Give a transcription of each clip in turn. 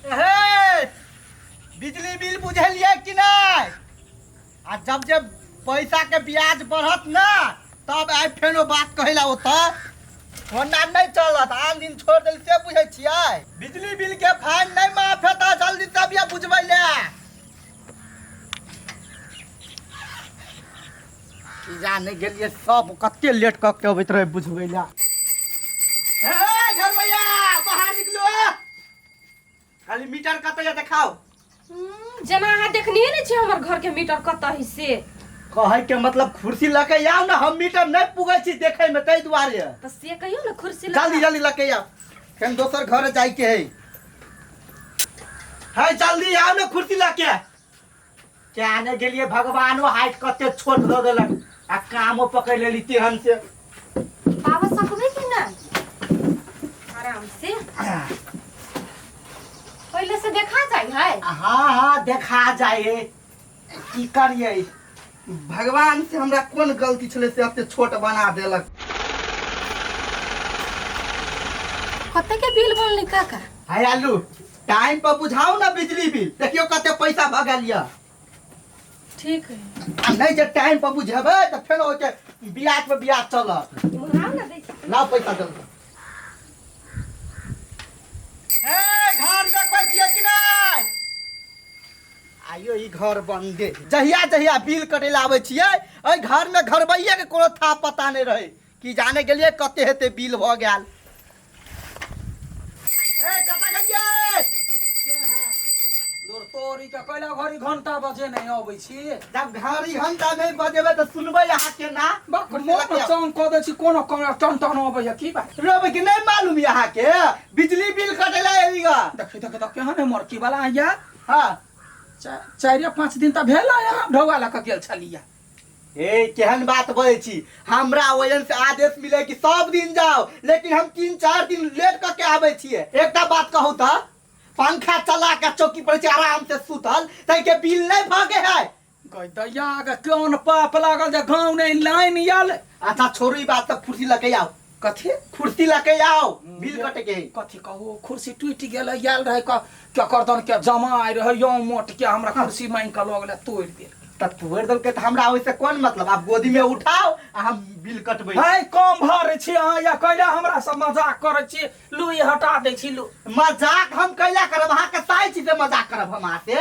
हे बिजली बिल बुझलिए कि नहीं? आ जब पैसा के ब्याज बढ़त ना तब आई फेनो बात कहला होता होना नहीं चलत। आन दिन छोड़ दिल से बुझे छियै बिजली बिल के फाइन नहीं माफ हेता जल्दी तब ये बुझबै ले कि जाने गेलिए सब कते लेट क के अबैत रहे बुझबै ले। हे घर भैया बाहर निकलो खाली मीटर कते ये देखाओ। जना अहाँ देखनिए नहीं छे हमर घर के मीटर कत है से कहे के मतलब कुर्सी लके आओ ना हम मीटर नहीं पुगै छी देखे में तै दुआरे त से कहियो ना कुर्सी जल्दी जल्दी लके आओ फेन दोसर घर जाई के है जल्दी आओ ना कुर्सी लके क्या ने गेलिए भगवानो हाइट कते छोट द देलक आ कामो पकड़ लेली तेहन से बाबा सकबे कि ना आराम से पहले से देखा जाए है। हाँ हाँ देखा जाए की करिए भगवान से हमरा कौन गलती छले से अते छोट बना देलक। कते के बिल बनले काका? हाय आलू टाइम पर बुझाओ ना बिजली बिल देखियो कते पैसा भगलिया। ठीक है आ नहीं जे टाइम पर बुझेबे त फेर हो के ब्याज पे ब्याज चलत। मंगाओ ना दे लाओ पैसा दे। ए घर में कोई छिए कि नहीं? आइयो ई घर बंदे जहिया जहिया बिल कटे ला आवे छिए ए घर में घरबैया के कोनो था पता नहीं रहे कि जाने गेलिए कते हेते बिल भ गेल। ए कता गेलिए दूर तोरी के कहला घड़ी घंटा बजे नहीं आबै छी। जब घड़ी घंटा नहीं बजेबे त सुनबै अहाँ के ना मोट चांग क दे छी कोनो कोनो टन टन आबै है की बात रोबे कि नहीं मालूम यहाँ के बिजली बिल कटेला एलिगा देख देख त केहन है मरकी वाला या हां 4 या 5 दिन त भेला यहाँ ढौआ ला के गेल छलिया। ए केहन बात बोले छी हमरा वजन से आदेश मिले कि सब दिन जाओ लेकिन हम 3-4 दिन लेट क के आबै छिए। एकटा बात कहू त पंखा चला के चौकी पर आराम से सुतल तै के बिल नहीं भागे है। गई दैया के कोन पाप लागल जे गांव नहीं लाइन आयल। अच्छा छोड़ू ई बात त कुर्सी लके आओ कथी कुर्सी लके आओ बिल कटे के कथी कहू कुर्सी टूट गेल आयल रहे क्या करदन के जमा आइ रहे यो मोट के हमरा कुर्सी मांग के लग गेल तोड़ देल त तोड़ दल के त हमरा ओइसे कोन मतलब आप गोदी में उठाओ आ हम बिल कटबै। हाय कम भरे छी अहाँ या कहला हमरा से मजाक करे छी लुई हटा दे छी लु मजाक हम कैला करब अहाँ के साइ छी से मजाक करब हम अहाँ से।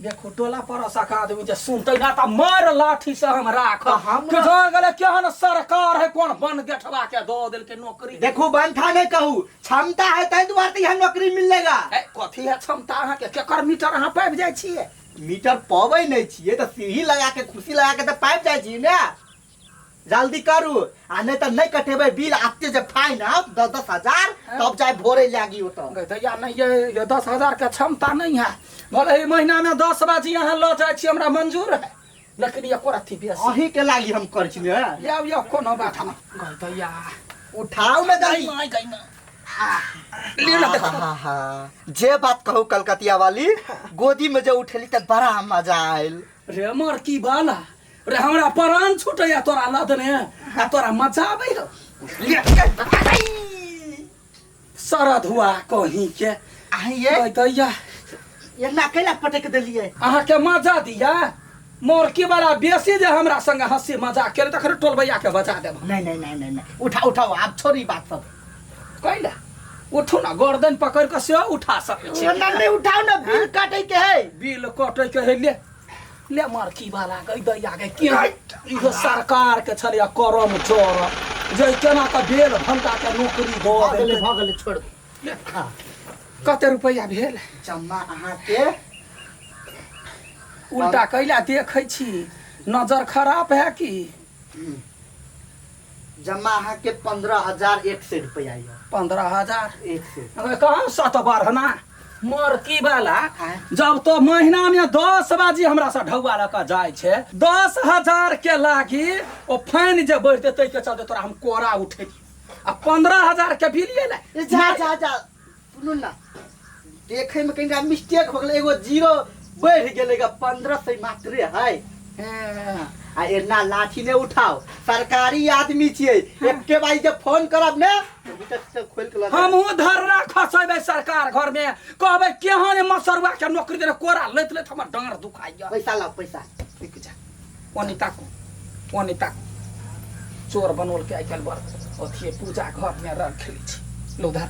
देखो टोला परसा का आदमी जे सुनते ना त मार लाठी से हम राख हम के जो गेले केहन सरकार है कोन बन गेठवा के दो देल के नौकरी देखो बंठा नहीं कहू क्षमता है तै दुआरे यहाँ नौकरी मिलेगा। ए कथी है क्षमता अहाँ के केकर मीटर अहाँ पाबि जाय छिए मीटर पबै नहीं छिए त सीढ़ी लगा के कुर्सी लगा के त पाइप जाय छी ने जल्दी करू आ नहीं त नहीं कटेबे बिल आते जे फाइन आओ 10-10 हजार तब जाय भोरे लागी हो त गई दैया नहीं ये 10,000 के क्षमता नहीं है भले ही महीना में 10 बाजी यहाँ ल जाय छी हमरा मंजूर है लेकिन ये कोरथी बेसी अही के लागी हम कर छी ने या कोनो बात नहीं गई दैया उठाओ में गई नहीं गई ना ले ना देखो जे बात कहू कलकतिया वाली गोदी में जो उठेली त बड़ा मजा आयल रे मर की बाला रे हमरा प्राण छूटया तोरा लदने आ तोरा मजा आबै हो सरद हुआ कहीं के आइए दैया ये ना कैला पटक देलिए अहाँ के मजा दिया मोर की वाला बेसी जे हमरा संग हंसी मजाक करे तखन टोल भैया के बचा देब। नहीं नहीं नहीं नहीं उठाओ आप छोड़ी बात सब कैला उठो ना गर्दन पकड़ के से उठा सके छी ना नहीं उठाओ ना बिल काटे के है बिल कटे के है ले मार की वाला गई दैया के के इहो सरकार के छलिया करम चोर जे केना का बेल भंटा के नौकरी दो देले भगले छोड़ कते रुपया भेल जम्मा अहाँ के उल्टा कैला देखै छी नजर खराब है कि जम्मा अहाँ के 15,100 रुपया 15,000 100 कहाँ 7 बार है ना मोर की वाला जब तो महीना में 10 बाजी हमरा से ढौआ लका जाय छे 10,000 के लागी ओ फाइन जे बढ़ते तै के चलते तोरा हम कोरा उठे आ 15,000 के बिल ले जा सुनू ना देखे में कहीं मिस्टेक हो गेलै एगो जीरो बढ़ गेलेगा 1500 मात्र है आ एना लाठी ने उठाओ सरकारी आदमी छिए एक के भाई जब फोन करब ने मीटर खोल के लगा हम धरना खसेबै सरकार घर में कहबै केहन मसरुआ के नौकरी दे कोरा लैत लैत हमर डाँड़ दुखाइया पैसा ला पैसा ठीक छै ओनी ताकू चोर बनोल के आइ काल्हि बड़ अथी पूजा घर में रखले छी लो धर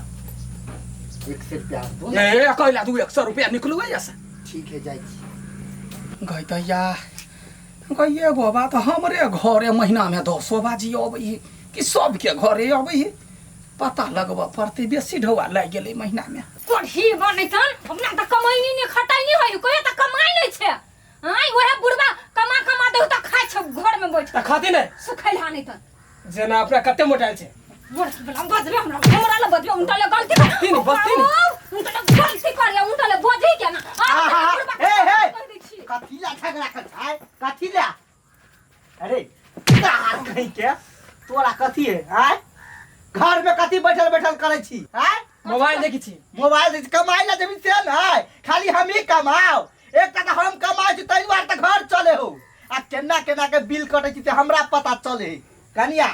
100 रुपया दो ए कहला 200 रुपया निकलुए ऐसा ठीक है जाइ छी गई दैया गई एगो बात हमरे घरे महीना में 10 बाजी अबै कि सबके घरे अबै पता लगबऽ पड़तै बेसी ढौआ लागि गेलै महीना में कोढ़ी बनै तन अपना त कमाइनी ने खटाइनी होय कोइ त कमाइ नै छै आइ ओहे बुढ़बा कमा देउ त खाइ छ घर में बैठ त खाती नै सुखैला नै त जेना अपना कते मोटाइल छै मोर के बला बजबे हमरा ल बजबे उनटले गलती कर तीन बस तीन उनटले गलती कर उनटले बजै के ना कथी ला झगड़ा कर छै कथी ला अरे तार कहीं के तोरा कथी है आय घर में कथी बैठल बैठल करे छी आय मोबाइल देखी छी मोबाइल देख कमाई ला जमीन से नहीं खाली हम ही कमाओ एक टका हम कमाई छी तई बार त घर चले हो आ केना केना के बिल कटे छी से हमरा पता चले कनिया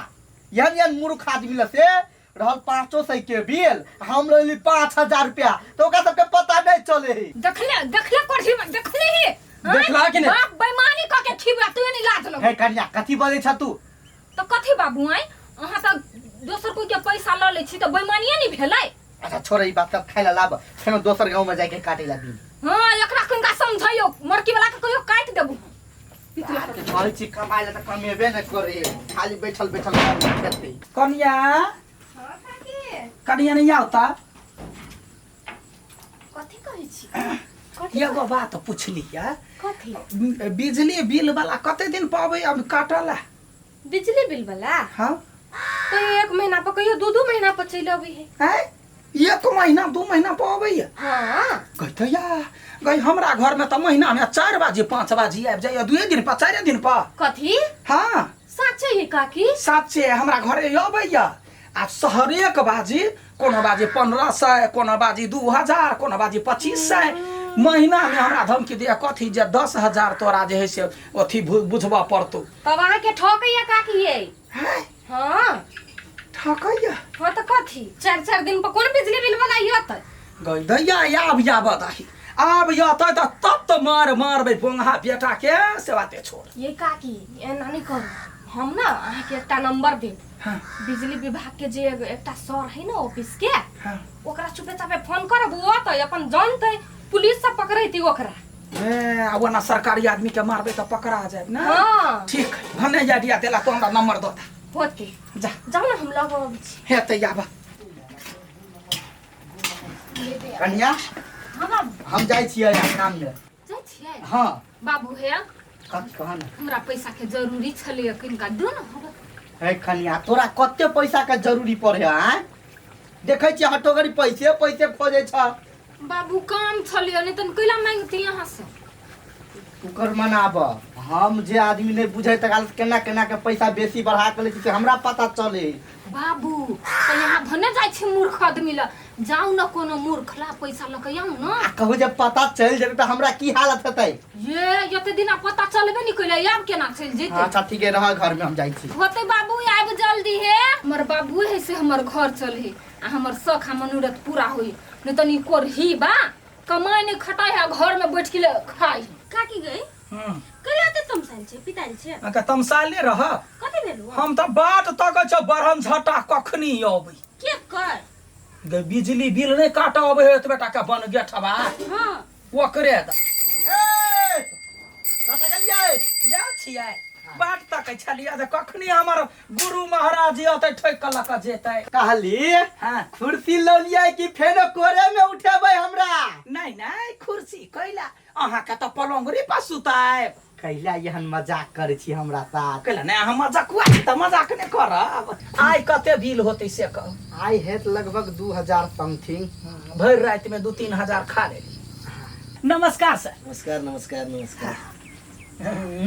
यहन मूर्ख आदमी ल से रहल 500 के बिल हम लेली 5000 रुपया तो ओकरा सबके पता नहीं चले देखले कोढ़ी में देखले ही देखला कि नहीं बाप बेईमानी क के खिबा तू नहीं लाज लो हे कनिया कथी बोले छ तू तो कथी बाबू आइ अहाँ त दोसर कोई के पैसा ल ले छी त बेईमानिए नहीं भेलै अच्छा छोड़ ई बात सब खाइला लाभ फेर दोसर गांव में जाके काटे ला बिल हां एकरा कनका समझाइयो मरकी वाला के कहियो काट देबू कहै छी कमाइ ला त कमेबे न करे खाली बैठल बैठल खेते कनिया कनिया नहीं आवता कथी कहै छी एगो बात पुछलिया कथी बिजली बिल वाला कते दिन पाबै अब काटला बिजली बिल वाला हां तो 1 महीना पर कहियो 2 महीना पर चल आबै है हैं 1 महीना 2 महीना पाबै हां कहतैया गई हमरा घर में त महीना में 4 बाजी 5 बाजी आबि जाइए 2 दिन पर 4 दिन पर कथी हां सच्चे है काकी साचे हमरा घरे अबैया आ शहर एक बाजी कोनो बाजी 1500 कोनो बाजी 2000 कोनो बाजी 2500 महीना में हमरा धमकी दिया कथी जे 10000 तोरा जे है से अथी बुझबा पड़तौ तब अहाँ के ठोकैया काकी ये हैं हां ठकैया हो त कथी 4 दिन पर कोन बिजली बिल वाला आयत गई दैया आब बदाही आब यतै त तब त मारबै बोंगा बेटा के से बाते छोड़ ये काकी एना नहीं करू हम ना अहाँ के एकटा नंबर देब हां बिजली विभाग के जे एकटा सर है ना ऑफिस के हां ओकरा चुपे चापे फोन करब ओ त अपन जानतै पुलिस से पकड़ैती ओकरा ए अब ना सरकारी आदमी के मारबे त पकड़ा जाए ना हां ठीक भने जा दिया देला तो हमरा नंबर दो होते जा जाऊ ना हम लग आबै छी हेतै आबा कनिया हां बाबू हम जाइ छियै काम में जाइ छियै हां बाबू हे कथी कहन हमरा पैसा के जरूरी छलै किनका दू ना हम हे कनिया तोरा कते पैसा के जरूरी पड़े है देखै छी हटोगरी पैसे खोजे छ बाबू काम छलै नहीं तन कैला मांगती यहां से ओकर मनाब हम जे आदमी नहीं बुझे त केना केना के पैसा बेसी बढ़ा के ले छी से हमरा पता चले बाबू तो यहाँ भने जाइ छी मूर्ख आदमी ल जाऊ न कोनो मूर्ख ला पैसा ल के आऊ न कहू जब पता चल जेतै त हमरा की हालत हेतै ये यते दिन पता चलबे नहीं कैला आब केना चल जेतै अच्छा ठीक है रह घर में हम जाइ छी होते बाबू आब जल्दी हे हमर बाबू है से हमर घर चल हे आ हमर शौक मनोरथ पूरा होई नहीं तनी कोरही बा कमाई नहीं खटाई है घर में बैठ के खाई काकी गई कहिया ते तमसाइल छे पिताइल छे अका तमसाले रह कथि भेलु हम त बाट तक छ बरहन झटा कखनी अबै के कर गे बिजली बिल नहीं काट अबै है त बेटा का बन गेठबा हां ओकरे द ए कत गेलियै या छियै बाट तक छलिया जे कखनी हमर गुरु महाराज अतै ठोक लक जेतै कहली हां कुर्सी ल लियै कि फेरो कोरे में उठेबै हमरा नहीं कुर्सी कैला अहाँ के त पलंगरी पर सुताय कैला यहन मजाक करे छी हमरा साथ कैला नहीं हम मजाक हुआ त मजाक नहीं करब आइ कते बिल होतै से कह आई हेत लगभग 2000 समथिंग भर रात में 2-3 हजार खा लेली नमस्कार सर नमस्कार नमस्कार नमस्कार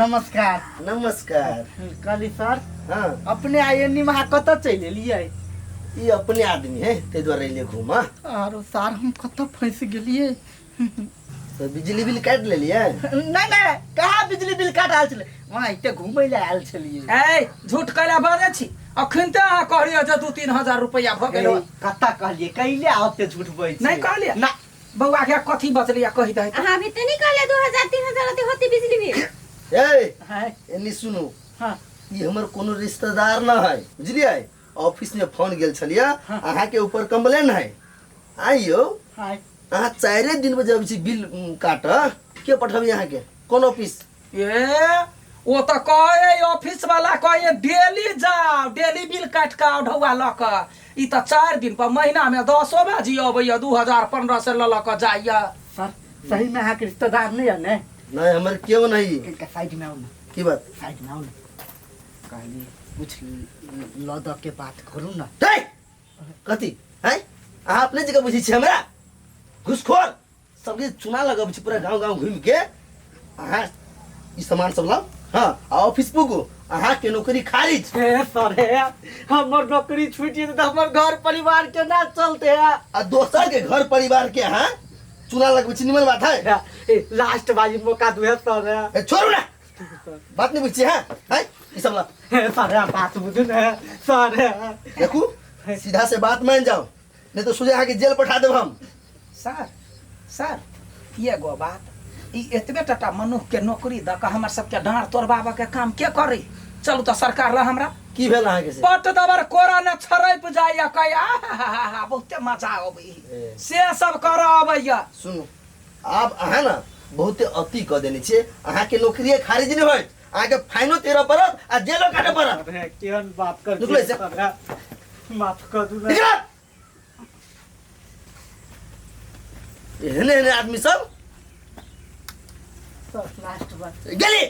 नमस्कार नमस्कार कहली सर हाँ अपने आयनी महा कत चल एलियै ये अपने आदमी है ते द्वारा ले घूमा आरो सर हम कत फंस गेलियै तो बिजली बिल काट ले लिया नहीं कहाँ बिजली बिल काट आयल छलै वहाँ इते घूमै ले आयल छलियै ए झूठ कैला बाजै छी अखन ते अहाँ कहलिए जे 2-3 हजार रुपया भ गेल कत्ता कहलिए कैले आते झूठ बोलै छी नहीं कहलिए ना बउआ के कथी बचलिया कहि दे अहाँ भी ते नहीं कहले 2000-3000 होती होती बिजली बिल ए है एनी सुनू हां ई हमर कोनो रिश्तेदार ना है बुझलिए ऑफिस में फोन गेल छलिया अहाँ के ऊपर कंप्लेन है आइयो हाय अहाँ 4 दिन में जब छी बिल काट के पठाबी अहाँ के कौन ऑफिस ए वो तो कहे ऑफिस वाला कहे डेली जाओ डेली बिल काट के आओ ढौआ ल क ई तो 4 दिन पर महीना में 10 बाजी अबैया 2015 से ल क जाइया सर सही में अहाँ के रिश्तेदार नहीं है ने नहीं हमर क्यों नहीं इनका साइड में आओ ना की बात साइड में आओ ना कहली कुछ लद के बात करू ना हे कथी है अहाँ अपने जगह बुझी छी हमरा घुसखोर सबके चुना लगब छी पूरा गांव घूम के अहाँ ई सामान सब लाओ हां ऑफिस पुगो अहाँ के नौकरी खारिज ए सर है हमर नौकरी छूटी तो हमर घर परिवार के ना चलते है आ दोसर के घर परिवार के अहाँ चुना लगब छी निमन बात है ए लास्ट बाजी मौका दुहे सर है ए, छोड़ू ना बात नहीं बुझी है ई सब ला सर है बात बुझू ना सर है देखू सीधा से बात मान जाओ नहीं तो सोचे अहाँ के जेल पठा देब हम सर ये गो बात ई एतबे टटा मनुख के नौकरी द के हमर सबके डांर तोड़बाबा के काम के करी चलू तो सरकार ला हमरा की भेल अहाँ के से पट दबर कोरा ने छरैप जाइया कया बहुते मजा आबै ए। से सब कर अबैया सुनू आप अहाँ ना बहुते अति क देने छे अहाँ के नौकरी खारिज नहीं होय अहाँ के फाइनो 13 परत आ जेलो काटे परत अरे केहन बात कर निकले से। सर है माफ कर दू ना निकल एहने आदमी सब सर लास्ट बात गेली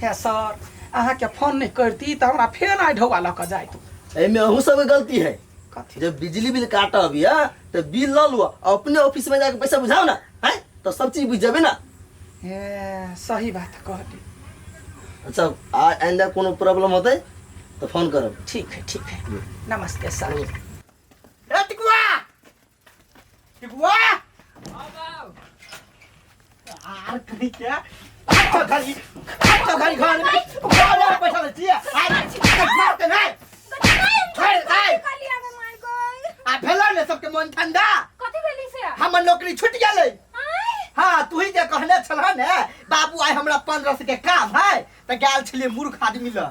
हे सर अहाँ के फोन नहीं करती तो हमरा फेन आई ढौआ ल क जाइत एमे अहू सब के गलती है कथी जब बिजली बिल काटब या तो बिल ल लो अपने ऑफिस में जाके पैसा बुझाओ ना है तो सब चीज बुझ जाबे ना हे सही बात कहली अच्छा आइंदा कोनो प्रॉब्लम होते तो फोन करब ठीक है नमस्ते सर ए टिकुआ टिकुआ आर कहीं क्या अच्छा खाली घर में घर पैसा लेती है मार के नहीं आ भेला ने सबके मन ठंडा कथी भेली से हमर नौकरी छूट गेलै हाँ तू ही जे कहने छलह ने बाबू आइ हमरा 15 के काम है त गेल छलिए मूर्ख आदमी ल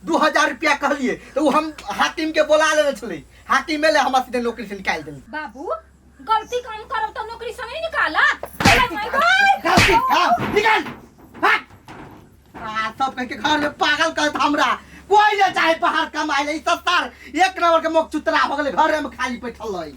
2000 रुपया कहलिए तो हम हाकिम के बोला लेने छलै हाकिम मेले हमरा सीधे नौकरी से निकाल देल बाबू गलती काम करब तो नौकरी से नहीं निकाला गलती काम निकाल भाग आ सब कह के घर में पागल करत हमरा कोई ले चाहे बाहर कमाए ले सस्तार एक नंबर के मुख चुतरा हो गेलै घर में खाली बैठल रही